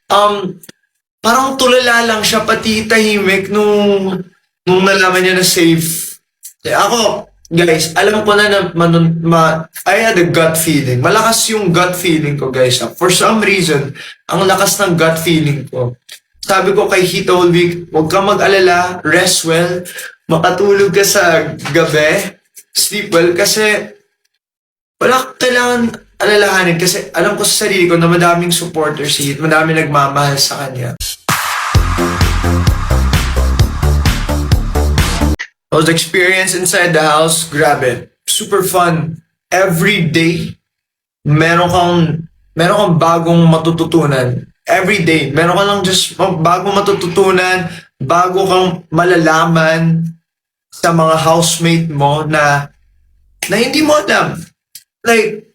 Um, Parang tulala lang siya, pati tahimik nung nalaman niya na safe. Ako, guys, alam ko na I had a gut feeling. Malakas yung gut feeling ko, guys. For some reason, ang lakas ng gut feeling ko. Sabi ko kay Heat all week, huwag kang mag-alala, rest well, makatulog ka sa gabi, sleep well, kasi wala kailangan alalahanin kasi alam ko sa sarili ko na madaming supporters si Heat, madaming nagmamahal sa kanya. Those experience inside the house, grab it. Super fun. Every day, meron kang, meron kang bagong matututunan. Every day, meron ka lang just bagong matututunan, bago kang malalaman sa mga housemate mo na hindi mo alam. Like,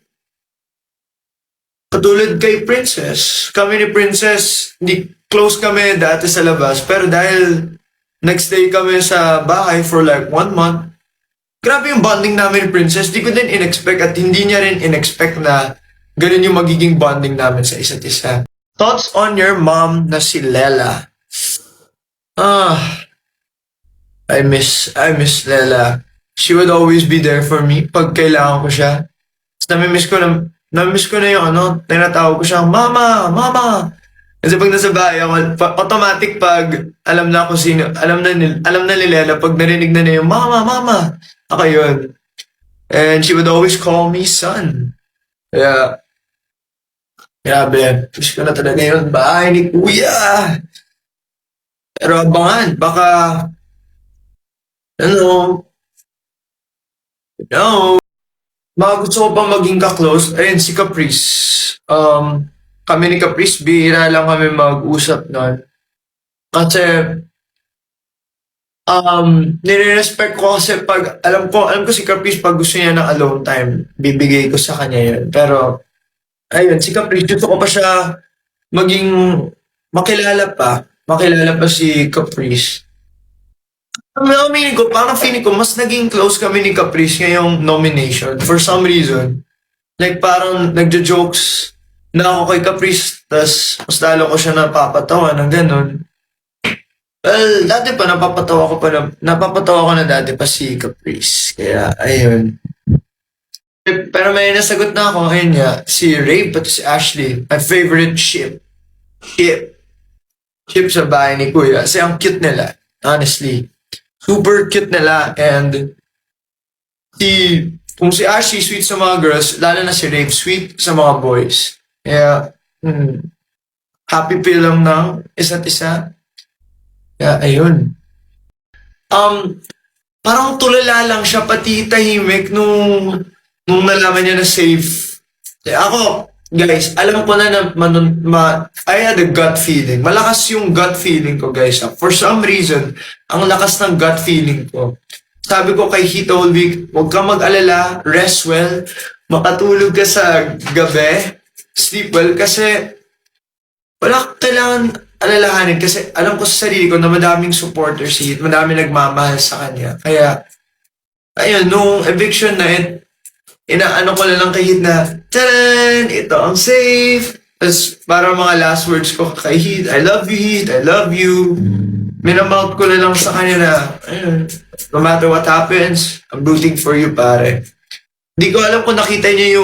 katulad kay Princess. Kami ni Princess, hindi close kami dati sa labas. Pero dahil nagstay kami sa bahay for like 1 month, grabe yung bonding namin ni Princess. Di ko din in-expect at hindi niya rin in-expect na ganun yung magiging bonding namin sa isa't isa. Thoughts on your mom na si Lela? Ah, I miss Lela. She would always be there for me pag kailangan ko siya. Namimiss ko na yung tinatawag ko siya, Mama, Mama. Kasi pag nasa bahay ako, automatic pag alam na ako sino, alam na ni Lela pag narinig na niya yung Mama, Mama. Ako yun. And she would always call me son. Kaya, grabe, miss ko na talaga yun. Bahay ni Kuya. Pero abangan, baka, ano, no. Mga gusto ko pang maging ka-close, ayun, si Caprice. Kami ni Caprice, bihira lang kami mag-usap nun. Kasi, nire-respect ko kasi pag, alam ko si Caprice pag gusto niya ng alone time, bibigay ko sa kanya yun. Pero, ayun, si Caprice, gusto ko pa siya maging, makilala pa si Caprice. Aminin ko, parang feeling ko, mas naging close kami ni Caprice ngayong nomination. For some reason. Like, parang nagjo-jokes na ako kay Caprice, tas mas lalo ko siya napapatawa ng ganun. Well, dati pa, napapatawa ko na dati pa si Caprice. Kaya, ayun. Pero may nasagot na ako, ayun nga, si Ray, pati si Ashley. My favorite ship. Ship sa bahay ni Kuya. Kasi ang cute nila, honestly. Super cute nila and kung si Ashley sweet sa mga girls, lalo na si Rafe sweet sa mga boys. Kaya, happy feel lang ng isa't isa. Kaya, ayun. Parang tulala lang siya, pati tahimik nung nalaman niya na safe. Ako, guys, alam ko na I had a gut feeling. Malakas yung gut feeling ko, guys. For some reason, ang lakas ng gut feeling ko. Sabi ko kay Heat all week, huwag kang mag-alala, rest well, makatulog ka sa gabi, sleep well, kasi wala kailangan alalahanin kasi alam ko sa sarili ko na madaming supporters si Heat, madaming nagmamahal sa kanya. Kaya, ayun, nung eviction night, inaano ko na lang kay Heat na, taran, ito ang safe. Tapos para mga last words ko kay Heat, I love you Heat, I love you. Minamount ko na lang sa kanya na, ayun, no matter what happens, I'm rooting for you, pare. Hindi ko alam kung nakita niya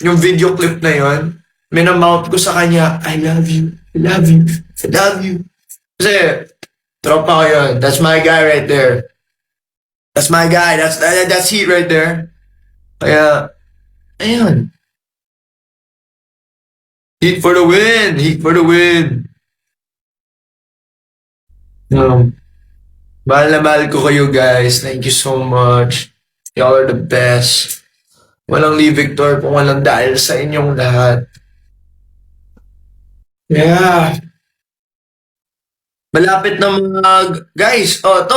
yung video clip na yon. Minamount ko sa kanya, I love you, I love you, I love you. Kasi, tropa ko yun. That's my guy right there. That's my guy. That's Heat right there. Kaya, ayun. Heat for the win! Heat for the win! Mahal na mahal ko kayo guys. Thank you so much. Y'all are the best. Walang Lee Victor kung walang dahil sa inyong lahat. Yeah. Malapit na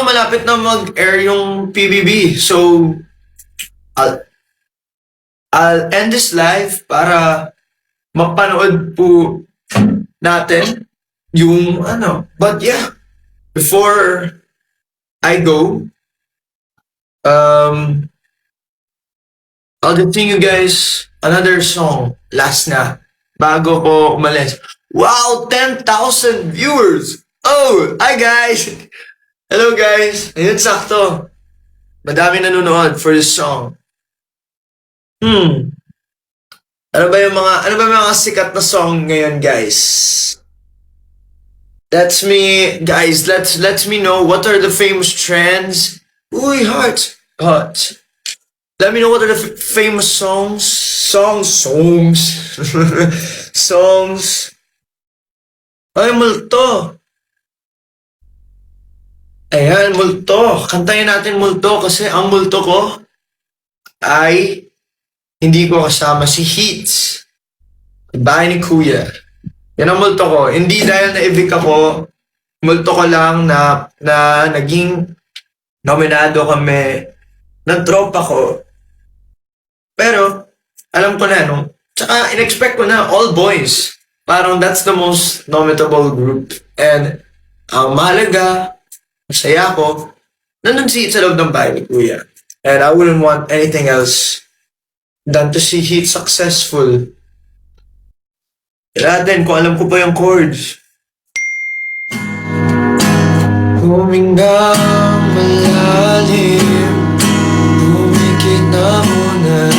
malapit na mag-air yung PBB. So, I'll end this live para mapanood po natin yung But yeah, before I go, I'll just sing you guys another song, last na, bago ko umalis. Wow, 10,000 viewers! Oh, hi guys! Hello guys! Ayun, sakto. Madami nanonood for this song. Ano ba yung mga sikat na song ngayon, guys? Let's me know what are the famous trends. Uy, heart. Hot. Let me know what are the famous songs. Songs. Ay, multo. Ayan, multo. Kantayin natin multo kasi ang multo ko ay hindi ko kasama si Heats. Bahay ni Kuya. Yan ang multo ko. Hindi dahil na-evict ako, multo ko lang na naging nominado kami ng tropa ko. Pero, alam ko na, no? Tsaka, in-expect ko na, all boys. Parang that's the most nominable group. And, ang mahalaga, masaya ko, nandun si Heat sa loob ng bahay ni Kuya. And I wouldn't want anything else than to see Heat successful. Kaya natin, kung alam ko pa yung chords. Huminga malalim, bumikit na muna,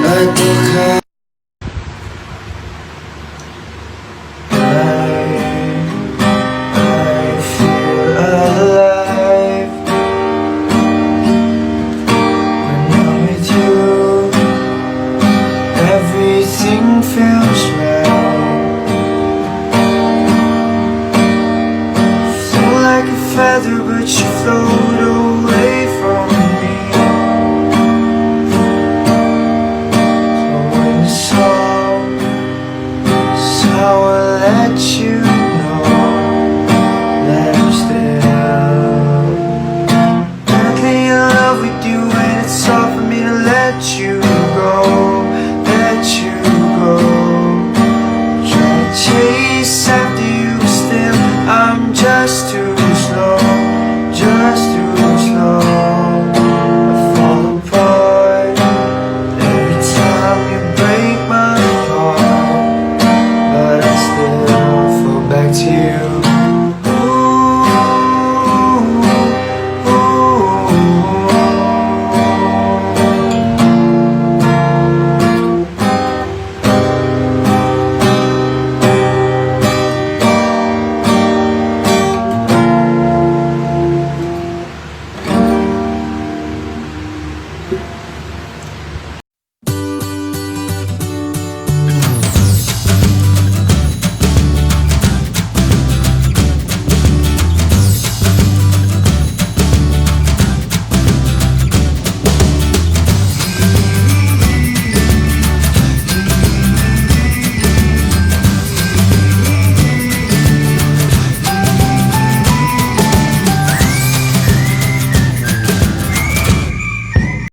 at baka I feel alive when I'm with you. Everything feels